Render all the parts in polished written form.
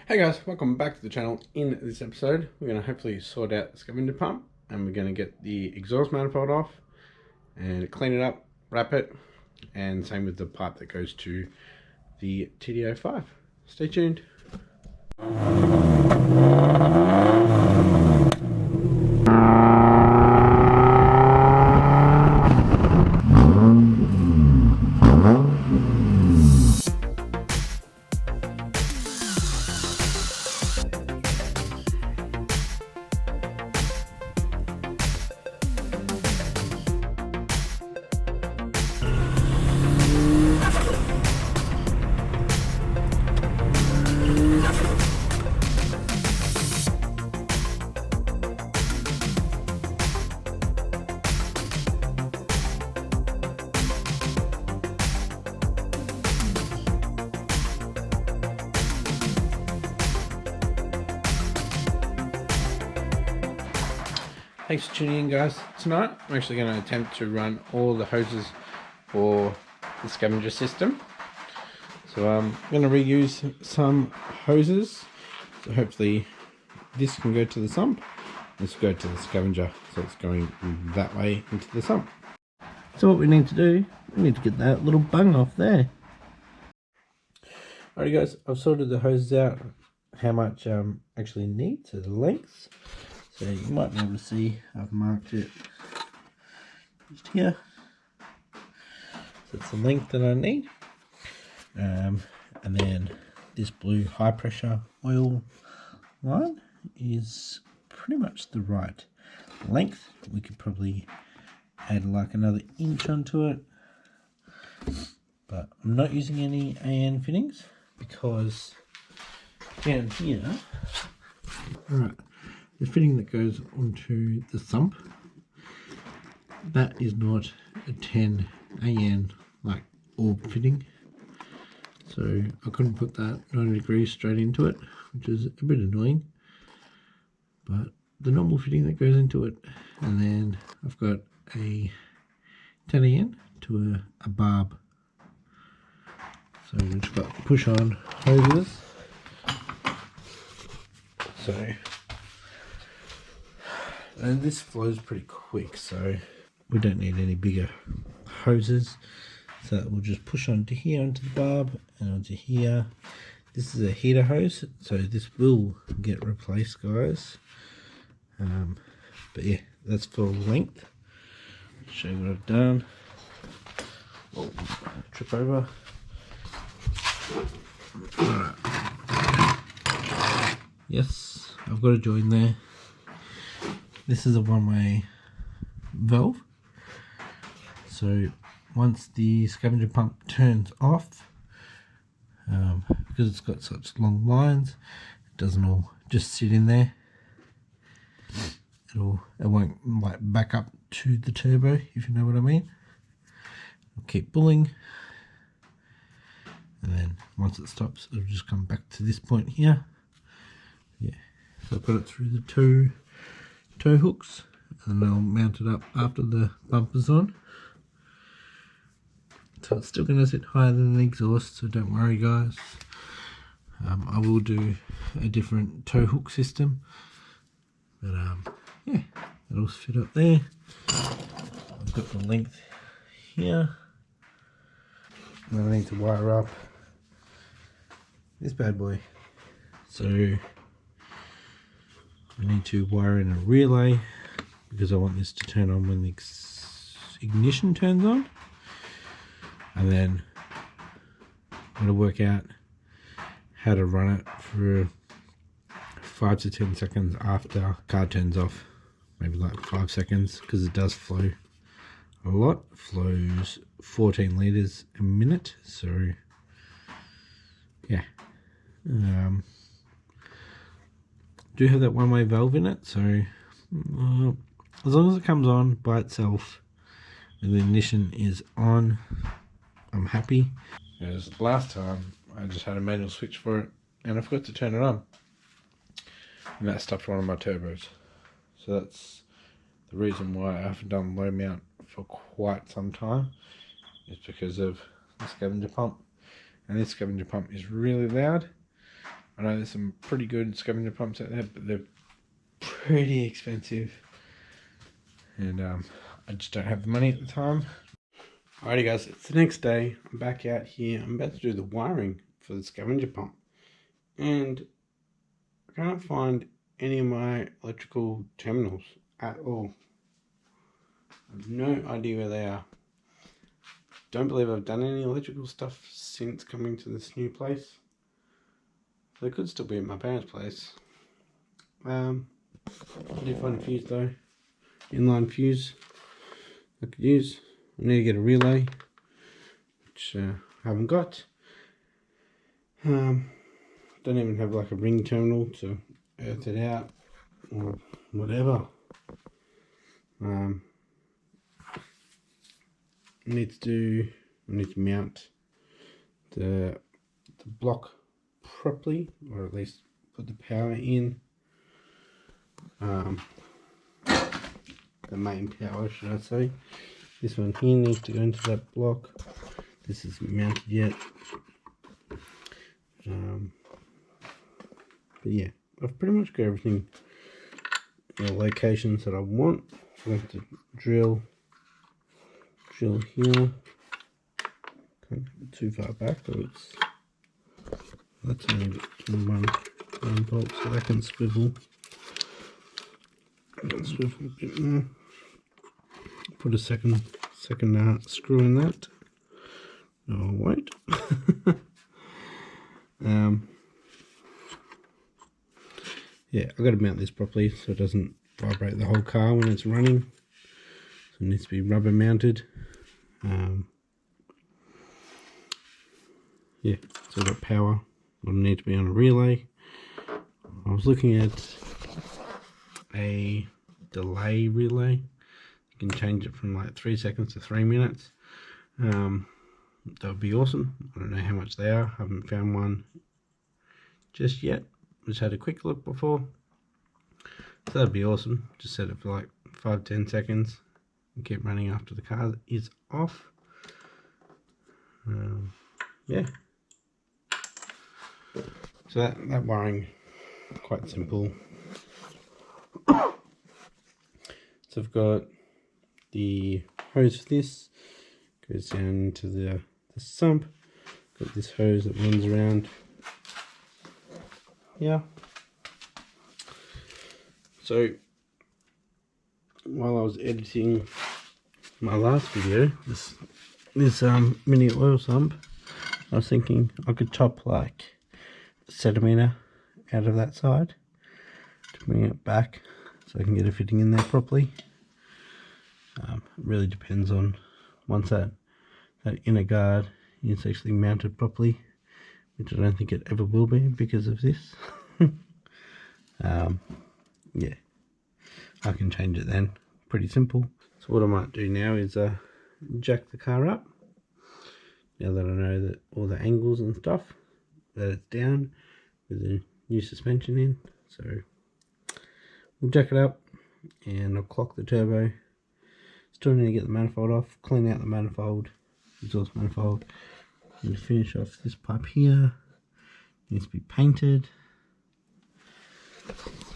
Hey guys, welcome back to the channel. In this episode, we're going to hopefully sort out the scavenger pump, and we're going to get the exhaust manifold off and clean it up, wrap it, and same with the pipe that goes to the TD05. Stay tuned. Thanks for tuning in, guys. Tonight I'm actually going to attempt to run all the hoses for the scavenger system. So I'm going to reuse some hoses, so hopefully this can go to the sump, this will go to the scavenger, so it's going that way into the sump. So what we need to do, we need to get that little bung off there. Alright guys, I've sorted the hoses out, how much actually need, so the lengths. So you might be able to see I've marked it just here. So it's the length that I need. And then this blue high pressure oil line is pretty much the right length. We could probably add like another inch onto it. But I'm not using any AN fittings because down here, alright, the fitting that goes onto the sump, that is not a 10 AN like orb fitting, so I couldn't put that 90 degrees straight into it, which is a bit annoying, but the normal fitting that goes into it. And then I've got a 10 AN to a barb, so we've just got push on hoses. So and this flows pretty quick, so we don't need any bigger hoses. So we'll just push onto here, onto the barb, and onto here. This is a heater hose, so this will get replaced, guys. But yeah, that's for length. Show you what I've done. Oh, trip over. Alright. Yes, I've got a join there. This is a one-way valve, so once the scavenger pump turns off, because it's got such long lines, it doesn't all just sit in there. It won't like back up to the turbo, if you know what I mean. It'll keep pulling, and then once it stops, it'll just come back to this point here. Yeah, so I've got it through the two tow hooks, and then I'll mount it up after the bumper's on. So it's still going to sit higher than the exhaust, so don't worry guys. I will do a different tow hook system, but yeah, it'll fit up there. I've got the length here, and I need to wire up this bad boy. So I need to wire in a relay because I want this to turn on when the ignition turns on, and then I'm going to work out how to run it for 5 to 10 seconds after car turns off, maybe like 5 seconds, because it does flow a lot. It flows 14 litres a minute, so yeah. Do have that one-way valve in it, so as long as it comes on by itself and the ignition is on, I'm happy. Because last time I just had a manual switch for it and I forgot to turn it on, and that stopped one of my turbos. So that's the reason why I haven't done low mount for quite some time, is because of the scavenger pump. And this scavenger pump is really loud, I know there's some pretty good scavenger pumps out there, but they're pretty expensive. And I just don't have the money at the time. Alrighty guys, it's the next day. I'm back out here. I'm about to do the wiring for the scavenger pump. And I can't find any of my electrical terminals at all. I have no idea where they are. Don't believe I've done any electrical stuff since coming to this new place. So they could still be at my parents' place. I did find a fuse though. Inline fuse I could use. I need to get a relay, which I haven't got. Don't even have like a ring terminal to earth it out or whatever. I need to mount the block properly, or at least put the power in. The main power, should I say. This one here needs to go into that block. This isn't mounted yet. But yeah, I've pretty much got everything in the locations that I want. So I have to drill here. Can't have it too far back, or that's only one bolt, so that can swivel. I can swivel a bit more. Put a second screw in that. No, I won't. Yeah, I've got to mount this properly so it doesn't vibrate the whole car when it's running. So it needs to be rubber mounted. Yeah, so I've got power. It'll need to be on a relay. I was looking at a delay relay. You can change it from like 3 seconds to 3 minutes. That would be awesome. I don't know how much they are. I haven't found one just yet. Just had a quick look before. So that'd be awesome. Just set it for like 5-10 seconds and keep running after the car is off. Yeah. So that wiring, quite simple. So I've got the hose for this, goes down into the sump. Got this hose that runs around. Yeah. So while I was editing my last video, this mini oil sump, I was thinking I could chop like a centimetre out of that side to bring it back so I can get a fitting in there properly. It really depends on once that inner guard is actually mounted properly, which I don't think it ever will be because of this. Yeah, I can change it then. Pretty simple. So what I might do now is jack the car up. Now that I know that all the angles and stuff, that it's down with the new suspension in. So we'll jack it up and I'll clock the turbo. Still need to get the manifold off, clean out the manifold, exhaust manifold, and finish off this pipe here. Needs to be painted.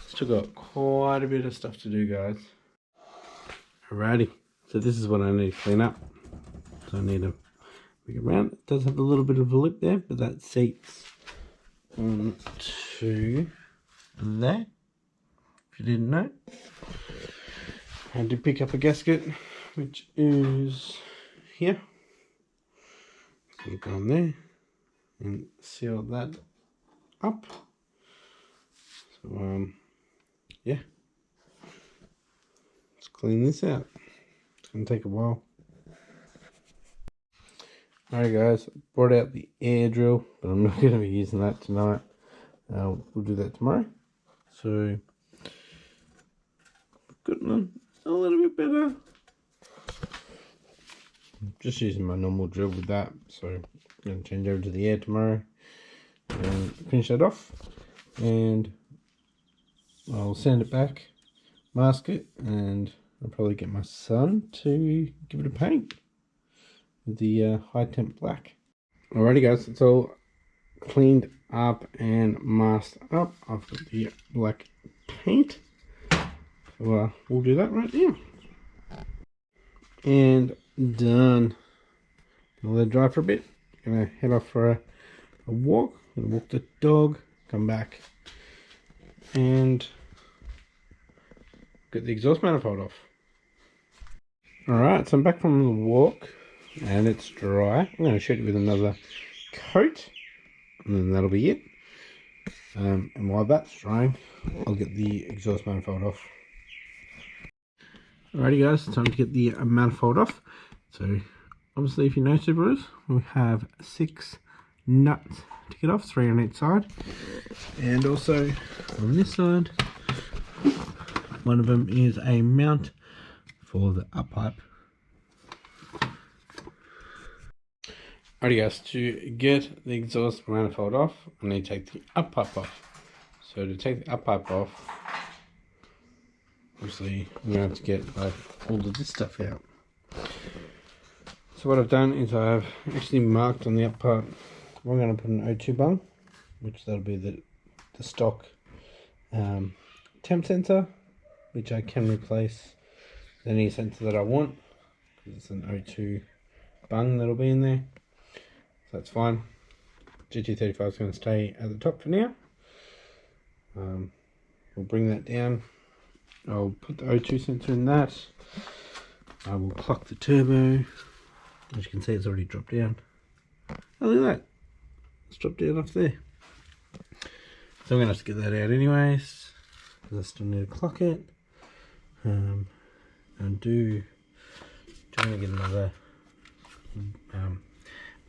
Still got quite a bit of stuff to do, guys. Alrighty, so this is what I need to clean up. So I need to bring it around. It does have a little bit of a lip there, but that seats onto there. If you didn't know, I had to pick up a gasket, which is here. So go on there and seal that up. So yeah, let's clean this out. It's gonna take a while. Alright guys, brought out the air drill, but I'm not going to be using that tonight. We'll do that tomorrow. So, gotten a little bit better. Just using my normal drill with that. So, I'm going to change over to the air tomorrow and finish that off. And I'll sand it back, mask it, and I'll probably get my son to give it a paint. The high temp black. Alrighty guys, it's all cleaned up and masked up. I've got the black paint. So we'll do that right now. And done. I'll let it dry for a bit. Gonna head off for a walk. Gonna walk the dog, come back and get the exhaust manifold off. Alright, so I'm back from the walk and it's dry. I'm going to shoot it with another coat and then that'll be it. And while that's drying, I'll get the exhaust manifold off. Alrighty guys, it's time to get the manifold off. So obviously if you know Subarus, we have 6 nuts to get off, 3 on each side. And also on this side, one of them is a mount for the up pipe. Alrighty guys, to get the exhaust manifold off, I need to take the up pipe off. So to take the up pipe off, obviously I'm going to have to get like all of this stuff out. So what I've done is I've actually marked on the up part, we're going to put an O2 bung, which that'll be the stock temp sensor, which I can replace with any sensor that I want, because it's an O2 bung that'll be in there. So that's fine. GT35 is going to stay at the top for now. We'll bring that down. I'll put the O2 sensor in that. I will clock the turbo. As you can see, it's already dropped down. Oh, look at that. It's dropped down off there. So I'm going to have to get that out anyways, because I still need to clock it. And I'm going to get another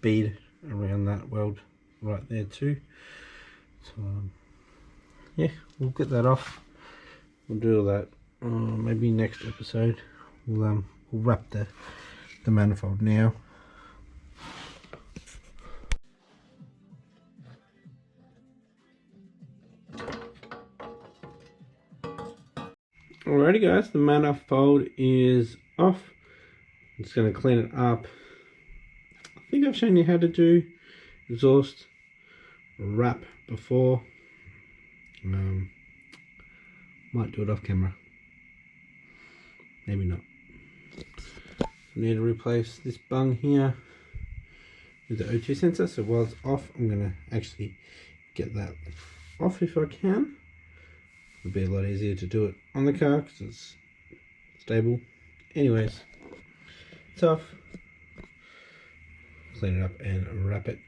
bead around that weld right there too. So yeah, we'll get that off. We'll do all that maybe next episode. We'll wrap the manifold now. Alrighty guys, the manifold is off. I'm just going to clean it up. I think I've shown you how to do exhaust wrap before. Might do it off camera. Maybe not. I need to replace this bung here with the O2 sensor. So while it's off, I'm going to actually get that off if I can. It'll be a lot easier to do it on the car because it's stable. Anyways, it's off. Clean it up and wrap it.